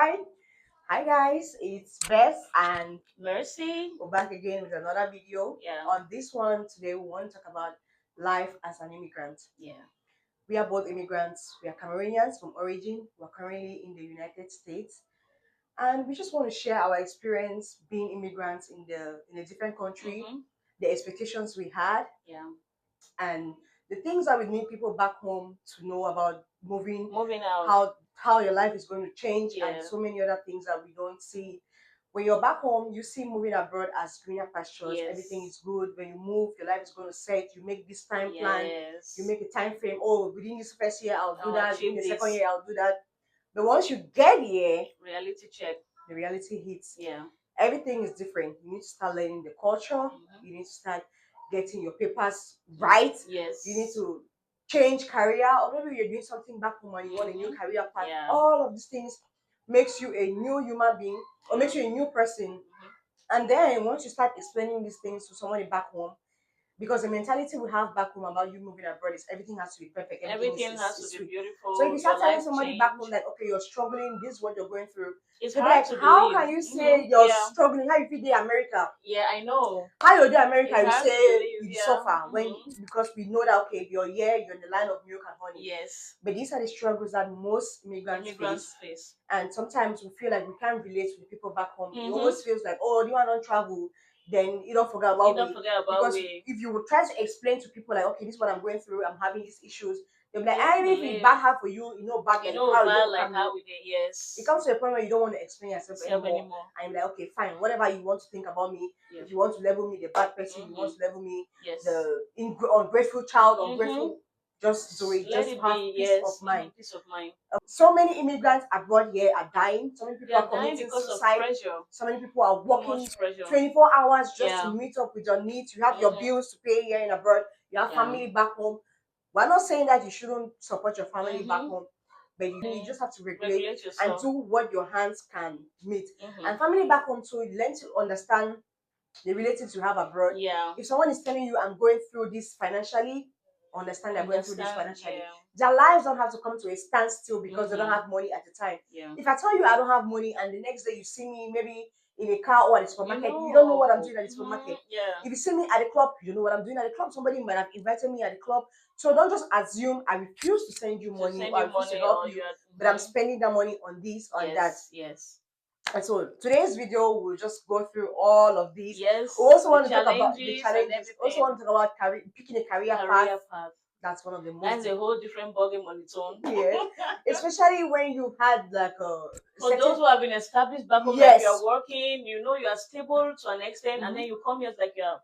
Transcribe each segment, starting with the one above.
Hi. Hi guys, it's Beth and Mercy. we're back again with another video. Yeah. On this one today we want to talk about life as an immigrant. Yeah. We are both immigrants. We are Cameroonians from origin. We're currently in the United States. And we just want to share our experience being immigrants in a different country, the expectations we had, Yeah. and the things that we need people back home to know about Moving out. how your life is going to change, and Yeah. so many other things that we don't see when you're back home. You see moving abroad as greener pastures. Yes. Everything is good. When you move, your life is going to set. You make this time plan. Yes. You make a time frame. Oh, within this first year I'll do I'll that, within achieve the this. second year I'll do that. But once you get here, Reality check. the reality hits. Yeah. Everything is different. You need to start learning the culture. You need to start getting your papers right. Yes. You need to change career, or maybe you're doing something back home and you want a new career path. Yeah. All of these things makes you a new human being or makes you a new person. And then once you start explaining these things to somebody back home, because the mentality we have back home about you moving abroad is everything has to be perfect. Everything is has to be sweet. beautiful. So if you start Your telling life somebody back home change. that okay, you're struggling, this is what you're going through, It's they'll be hard like, to how believe. can you say you're struggling? How if you did America? Yeah, I know. How you do America, It's you hard to say believe. you Yeah. suffer when because we know that okay, you're here, you're in the line of milk and honey. Yes. But these are the struggles that most immigrants face. And sometimes we feel like we can't relate to the people back home. It almost feels like, oh, you want to travel, then you don't forget about me. Because if you would try to explain to people like, okay, this is what I'm going through, I'm having these issues, they'll be like, I if it's bad hard for you, you know bad like how you don't like come. how we did. Yes. It comes to a point where you don't want to explain yourself Self anymore. And you're like, okay, fine, whatever you want to think about me. If you want to label me the bad person, you want to label me the ungrateful child, ungrateful, just do it. Let Just it have be. peace of Yes. mind. Peace of mind. So many immigrants abroad here are dying. So many They people are are dying committing because of suicide. pressure. So many people are Too working much pressure. 24 hours just Yeah. to meet up with your needs. You have your bills to pay here in abroad. You have family back home. We're not saying that you shouldn't support your family back home, but you just have to regulate and yourself. do what your hands can meet. And family back home too, you learn to understand the relatives you have abroad. Yeah. If someone is telling you, I'm going through this financially, understand they're going through this financially. Yeah. Their lives don't have to come to a standstill because they don't have money at the time. Yeah. If I tell you I don't have money and the next day you see me maybe in a car or at the supermarket, you don't know what I'm doing at the supermarket. Yeah. If you see me at the club, you don't know what I'm doing at the club. Somebody might have invited me at the club. So don't just assume I refuse to send you money or I refuse to help you, but I'm spending that money on this or that. Yes. And so today's video will just go through all of these. Yes. We also want to talk about the challenges. And Also want to talk about picking a career path. That's one of the most. That's a whole different ballgame on its own. Yeah, especially when you had like a. For those who have been established back home, like you're working, you know you are stable to an extent, and then you come here, it's like you're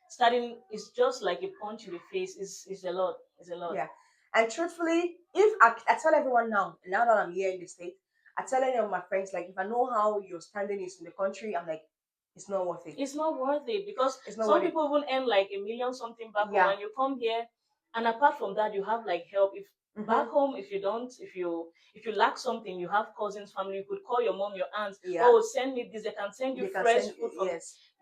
starting. It's just like a punch in the face. It's a lot. It's a lot. Yeah, and truthfully, if I tell everyone now that I'm here in the state, I tell any of my friends like if I know how your standing is in the country, I'm like, it's not worth it. It's not worth it because some people even earn like $1 million something back home, and you come here, and apart from that, you have like help. If back home, if you lack something, you have cousins, family. You could call your mom, your aunts. Oh, send me this. They can send you fresh food from.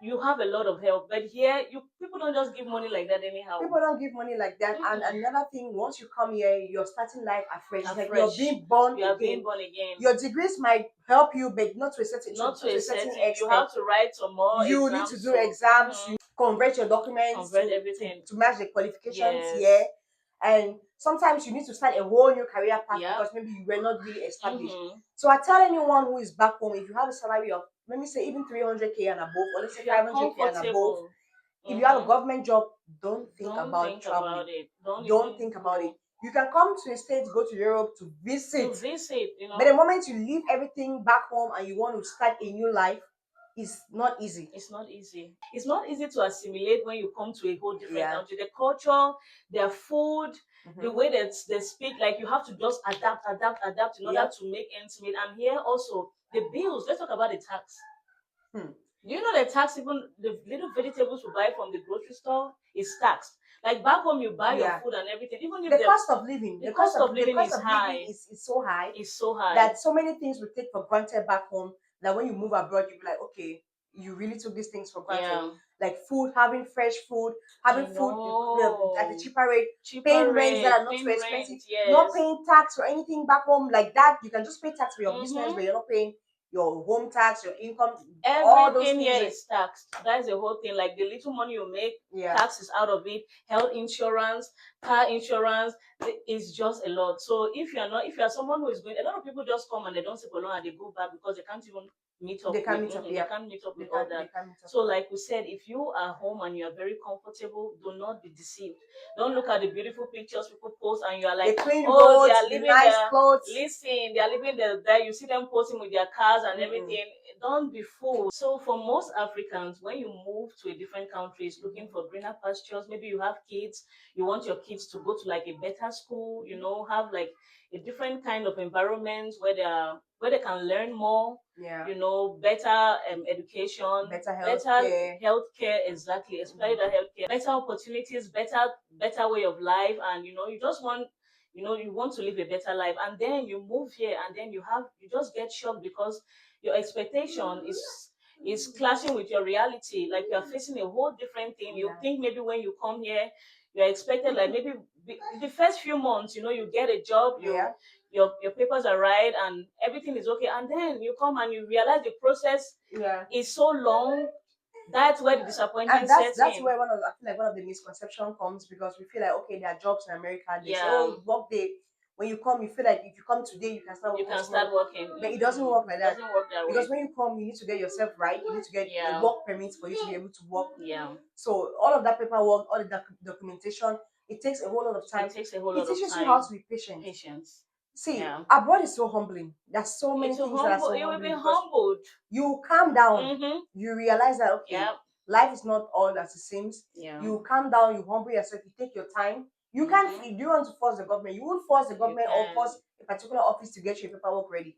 You have a lot of help, but here people don't just give money like that anyhow. People don't give money like that. And another thing, once you come here, you're starting life afresh. It's like you're being born again. Being born again. Your degrees might help you, but not to a certain extent. You have to write some more. You need to do exams. You convert your documents everything to match the qualifications here. And sometimes you need to start a whole new career path because maybe you were not really established. So I tell anyone who is back home, if you have a salary of, let me say, even 300K and above, or let's say 500K and above, if you have a government job, don't think about traveling. Don't think about it. You can come to the States, go to Europe to visit. But the moment you leave everything back home and you want to start a new life, it's not easy. It's not easy. It's not easy to assimilate when you come to a whole different country. The culture, their food, the way that they speak, like you have to just adapt in order to make ends meet. And here also, the bills, let's talk about the tax. Do you know the tax, even the little vegetables we buy from the grocery store is taxed? Like back home, you buy your food and everything. Even if the cost of living, the cost of living is high. Is so high. It's so high that so many things we take for granted back home. That when you move abroad, you be like, okay, you really took these things for granted. Like food, having fresh food, having food at a cheaper rate, paying rents that are not too expensive, not paying tax or anything back home like that. You can just pay tax for your business, but you're not paying your home tax, your income, all those Everything things. here is taxed. That's the whole thing. Like the little money you make, Yeah. tax is out of it. Health insurance, car insurance, it's just a lot. So if you are someone who is going, a lot of people just come and they don't stay for long and they go back because they can't even meet up. They can't with meet up. they Yeah. can't meet up They with all can't. They that. can't meet up. So like we said, if you are home and you are very comfortable, do not be deceived. Don't look at the beautiful pictures people post and you are like, the clean oh, they roads, are the living nice their clothes. listen, they are living there. You see them posting with their cars and everything. Don't be fooled. So for most Africans, when you move to a different country, looking for greener pastures, maybe you have kids, you want your kids to go to like a better school, have like a different kind of environment where they can learn more, Yeah. better education, Better healthcare, exactly, especially the healthcare, better opportunities, better way of life, and you just want you want to live a better life, and then you move here and then you just get shocked because your expectation is clashing with your reality. Like you're facing a whole different thing. You think maybe when you come here, you're expected like maybe the first few months, you get a job, your papers are right and everything is okay, and then you come and you realize the process is so long. That's where the disappointment and sets that's in. where I feel like one of the misconception comes, because we feel like, okay, there are jobs in America. They say, oh, work day. When you come, you feel like if you come today, you can start working. You can start working, but it doesn't work like that. Doesn't work that Because way. when you come, you need to get yourself right. You need to get a work permit for you to be able to work. Yeah. So all of that paperwork, all the documentation, it takes a whole lot of time. It takes a whole lot of time. It teaches you how to be patient. Patience. See, abroad is so humbling. There's so many It's a things that are so you will humbling. be humbled. You calm down. You realize that, okay, life is not all as it seems. You calm down, you humble yourself, you take your time. You can't, do you want to force the government? You won't force the government or force a particular office to get your paperwork ready.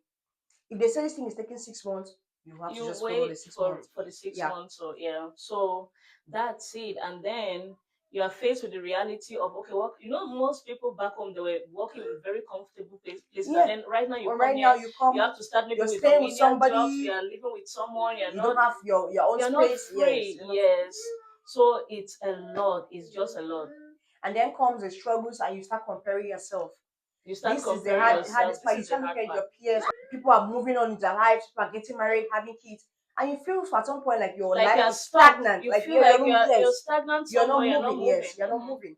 If they say this thing is taking 6 months, you have to just follow the 6 months. For the 6 months. So so that's it. And then you are faced with the reality of, okay, what most people back home, they were working in very comfortable places. And then right now you come here, you have to start maybe you're with staying with somebody, jobs, you are living with someone, you don't have your own you're space. not free. Yes. So it's a lot. It's just a lot. And then comes the struggles and you start comparing yourself. You start This is the comparing hardest part. You start looking at your peers. People are moving on with their lives. People are getting married, having kids, and you feel at some point like your life is stagnant. You feel like you're stagnant you're somewhere. not moving. Yes, you're not moving.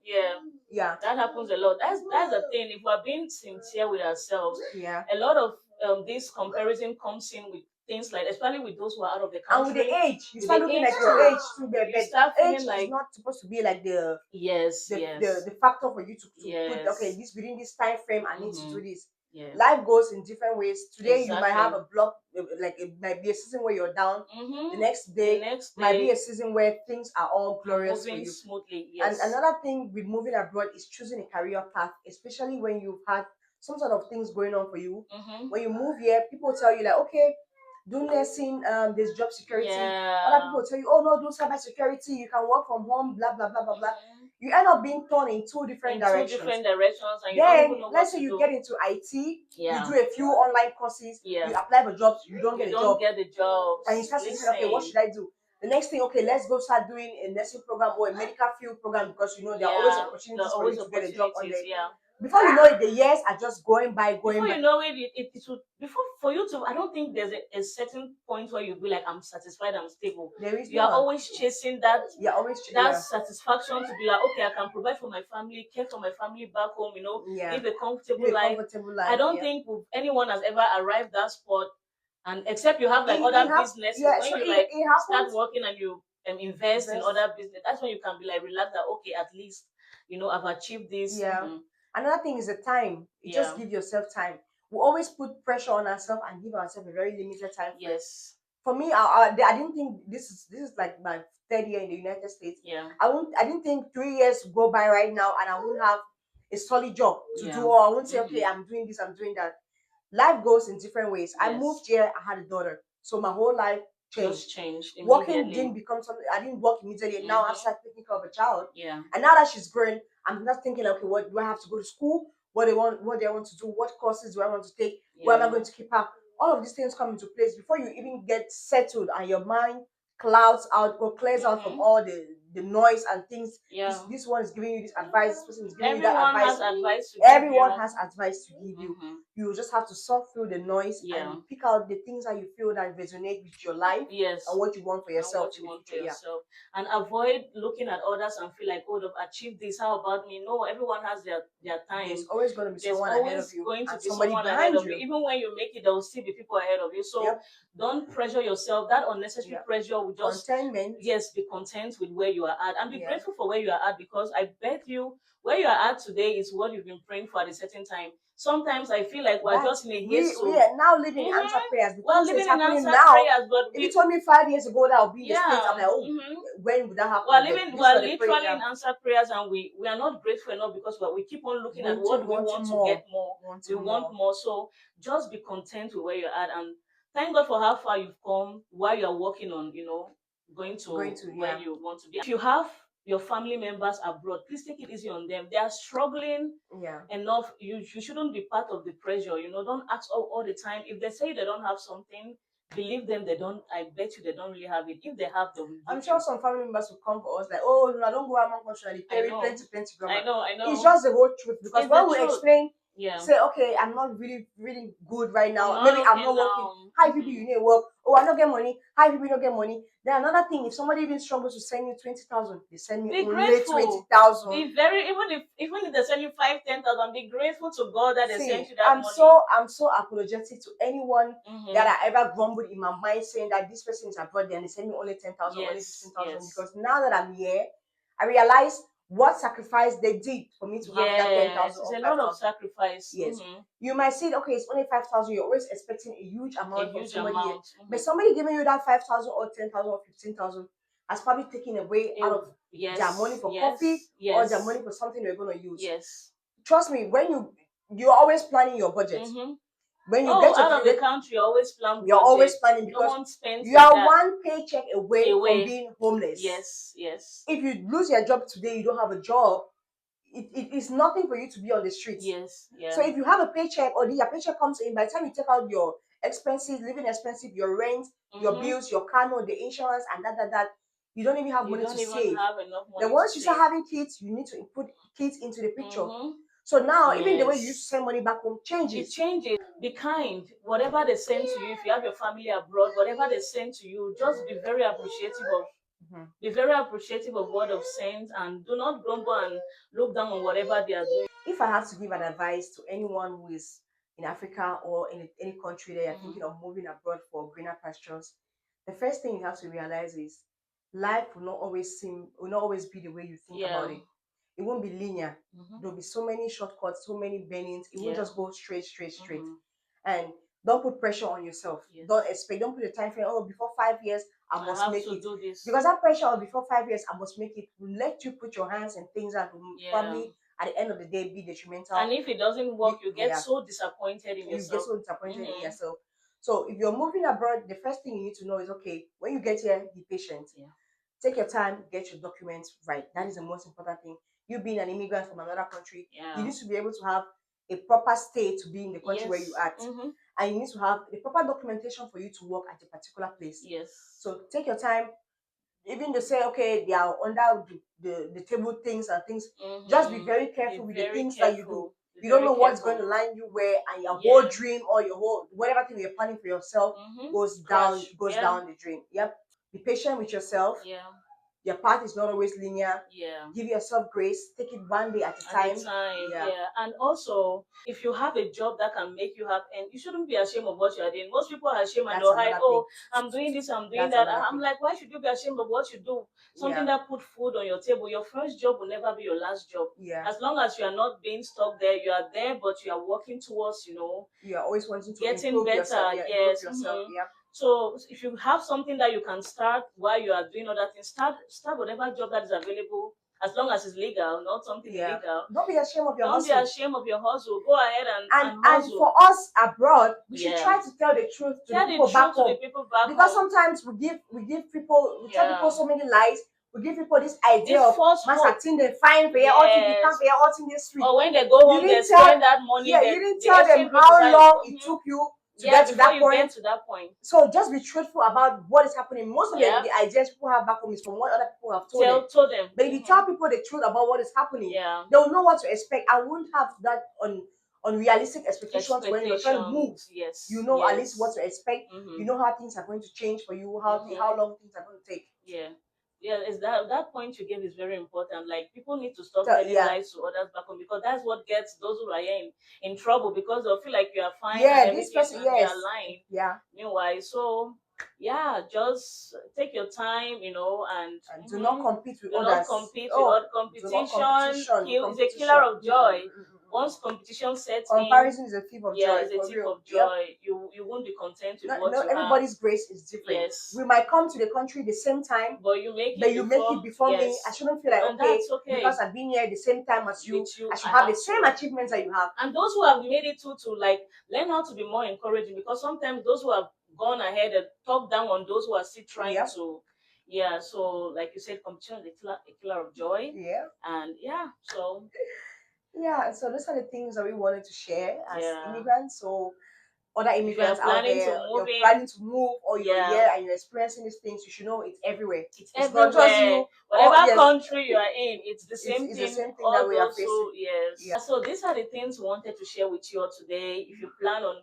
Yeah, that happens a lot. That's the thing. If we're being sincere with ourselves, a lot of this comparison comes in with things like, especially with those who are out of the country. And with the age, you start looking at your age too. You start feeling like age is not supposed to be like the factor for you to put, okay, this within this time frame I need to do this. Life goes in different ways. Today you might have a block, like it might be a season where you're down. The next day might be a season where things are all glorious for you. Smoothly. And another thing with moving abroad is choosing a career path, especially when you've had some sort of things going on for you. When you move here, people tell you like, okay, do nursing, there's job security. Other people tell you, oh no, do cyber security, you can work from home, blah blah blah blah blah. You end up being torn in two different directions. And then don't even know let's say you get into IT, you do a few online courses, you apply for jobs, you don't get a job. And you start saying, okay, what should I do? The next thing, okay, let's go start doing a nursing program or a medical field program, because there are always opportunities for you to get a job on there. Before you know it, the years are just going by. Before you know it, it would, before for you to, I don't think there's a certain point where you'll be like, I'm satisfied, I'm stable. You are always chasing that. That satisfaction to be like, okay, I can provide for my family, care for my family back home, live a comfortable life. I don't think anyone has ever arrived that spot, and except you have like other businesses. When you start working and you invest in other business, that's when you can be like relaxed that, okay, at least I've achieved this. Another thing is the time. You just give yourself time. We always put pressure on ourselves and give ourselves a very limited time. Yes. For me, I didn't think this is like my third year in the United States. I didn't think 3 years go by right now and I won't have a solid job to do, or I won't say, okay, I'm doing this, I'm doing that. Life goes in different ways. I moved here, I had a daughter, so my whole life changed. Working didn't become something. I didn't work immediately. Now I started taking care of a child. And now that she's grown, I'm not thinking, okay, what do I have to go to school? What do I want to do? What courses do I want to take? Where am I going to keep up? All of these things come into place before you even get settled and your mind clears out from all the the noise and things. Yeah. This one is giving you this advice, this person is giving you that Everyone advice. has advice to Everyone give you. has advice to give you. You just have to sort through the noise and pick out the things that you feel that resonate with your life. Yes. And what you want for yourself and what you in the want future. for yourself. And avoid looking at others and feel like, oh, they've achieved this, how about me? No, everyone has their time. There's always going to be There's someone ahead of you, going to and be somebody someone behind ahead of you. you. Even when you make it, there will still be people ahead of you. So don't pressure yourself. That unnecessary pressure will just contentment. Yes, be content with where you are at and be grateful for where you are at, because I bet you where you are at today is what you've been praying for at a certain time. Sometimes I feel like we're just in a haste. We are now living in answer prayers. We're living in answer now. Prayers, but if you told me 5 years ago that I'll be in the States, I'm like, oh, when would that happen? We're literally in answer prayers, and we are not grateful enough because we keep on looking at what we want to get more. We want more. So just be content with where you're at, and thank God for how far you've come while you're working on, going to where you want to be. If you have your family members abroad, please take it easy on them. They are struggling enough. You shouldn't be part of the pressure. Don't ask all the time. If they say they don't have something, believe them. They don't. I bet you they don't really have it. If they have, they will. I'm sure some family members will come for us like, oh no, I don't go among country. They pay plenty grammar. I know. It's just the whole truth, because when we explain, say, okay, I'm not really good right now. Maybe I'm not working. Hi people, you need work. Oh, I don't get money. Hi people, don't get money. Then another thing, if somebody even struggles to send you 20,000, they send me only 20,000. Be very even if they send you 5,000-10,000, be grateful to God that they sent you that money. I'm so apologetic to anyone that I ever grumbled in my mind saying that this person is abroad and they send me only 10,000, only 15,000. Because now that I'm here, I realize what sacrifice they did for me to have that 10,000. It's a lot of sacrifice. Yes. You might say, okay, it's only 5,000. You're always expecting a huge amount from somebody. But somebody giving you that 5,000 or 10,000 or 15,000 has probably taken away out of their money for coffee or their money for something they're going to use. Trust me, when you're always planning your budget. When you get out of the country, you're always planning. You're always planning because you are one paycheck away from being homeless. Yes. If you lose your job today, you don't have a job. It is nothing for you to be on the streets. So if you have a paycheck or your paycheck comes in, by the time you take out your expenses, living expenses, your rent, your bills, your car note, the insurance, and that, you don't even have money to save. Then once you start having kids, you need to put kids into the picture. So now, even the way you used to send money back home changes. It changes. Be kind. Whatever they send to you, if you have your family abroad, whatever they send to you, just be very appreciative of. Be very appreciative of what they've sent, and do not grumble and look down on whatever they are doing. If I have to give an advice to anyone who is in Africa or in any country that you're thinking of moving abroad for greener pastures, the first thing you have to realize is life will not always be the way you think about it. It won't be linear. There'll be so many shortcuts, so many bendings. It won't just go straight. And don't put pressure on yourself. Don't put a time frame. Oh, before 5 years, I must make it. Do this. Because that pressure of before 5 years, I must make it, will let you put your hands in things that will probably at the end of the day be detrimental. And if it doesn't work, you get so disappointed in yourself. You get so disappointed in yourself. So if you're moving abroad, the first thing you need to know is, okay, when you get here, be patient. Take your time, get your documents right. That is the most important thing. You being an immigrant from another country, you need to be able to have a proper stay to be in the country where you are at. And you need to have the proper documentation for you to work at a particular place. So take your time. Even to say, okay, they are under the table things and things, just be very careful with the things that you do. You don't know what's going to line you where, and your whole dream or your whole whatever thing you're planning for yourself goes down the drain. Be patient with yourself. Your path is not always linear. Give yourself grace. Take it one day at a time. And also, if you have a job that can make you happy, and you shouldn't be ashamed of what you are doing. Most people are ashamed and they'll hide, oh, I'm doing this, I'm doing that. I'm like, why should you be ashamed of what you do? Something that put food on your table. Your first job will never be your last job. As long as you are not being stuck there, you are there, but you are working towards, you are always wanting to getting better. Improve yourself. So if you have something that you can start while you are doing other things, start whatever job that is available, as long as it's legal, not something illegal. Don't be ashamed of your hustle. Don't be ashamed of your hustle. Go ahead and hustle. And for us abroad, we should try to tell the truth to the people back home. Because sometimes we tell people so many lies. We give people this idea of acting the fine for your out in the street. Or when they go home, they spend that money. You didn't tell them how long it took you to get to that you point. get to that point. So just be truthful about what is happening. Most of the ideas people have back home is from what other people have told them. But if you tell people the truth about what is happening, they'll know what to expect. I wouldn't have that unrealistic expectations when you're trying to move. Yes. You know at least what to expect. You know how things are going to change for you, how long things are going to take. Yeah, is that point you gave is very important. Like, people need to stop telling lies to others back home, because that's what gets those who are here in trouble, because they'll feel like you are fine and everything, and you are lying. Meanwhile, so just take your time, and do not compete with others. Do not compete with other competition. Is a killer of joy. Once competition sets comparison is a thief of joy. Is a thief of joy. You won't be content with what you have. Everybody's grace is different. We might come to the country the same time, but you make it before me. I shouldn't feel like okay, because I've been here the same time as you, I should have the same achievements that you have. And those who have made it to like learn how to be more encouraging, because sometimes those who have gone ahead and talk down on those who are still trying to. So like you said, competition is a killer of joy. And so those are the things that we wanted to share as immigrants. So other immigrants out there, you're planning to move, or you're here and you're experiencing these things, you should know it's everywhere. It's everywhere. Not just you. Whatever country you are in, it's the same thing. It's the same thing that we are facing. So these are the things we wanted to share with you all today. If you plan on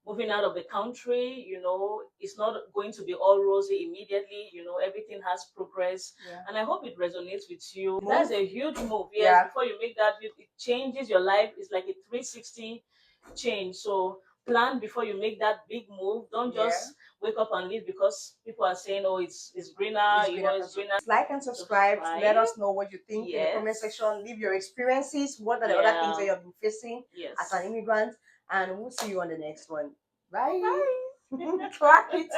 moving out of the country, it's not going to be all rosy immediately. Everything has progress, and I hope it resonates with you. That's a huge move. Before you make that, it changes your life. It's like a 360 change. So plan before you make that big move. Don't just wake up and leave because people are saying, oh, it's greener, it's greener. Like and subscribe. Let us know what you think in the comment section. Leave your experiences. What are the other things that you have been facing as an immigrant? And we'll see you on the next one. Bye. Bye.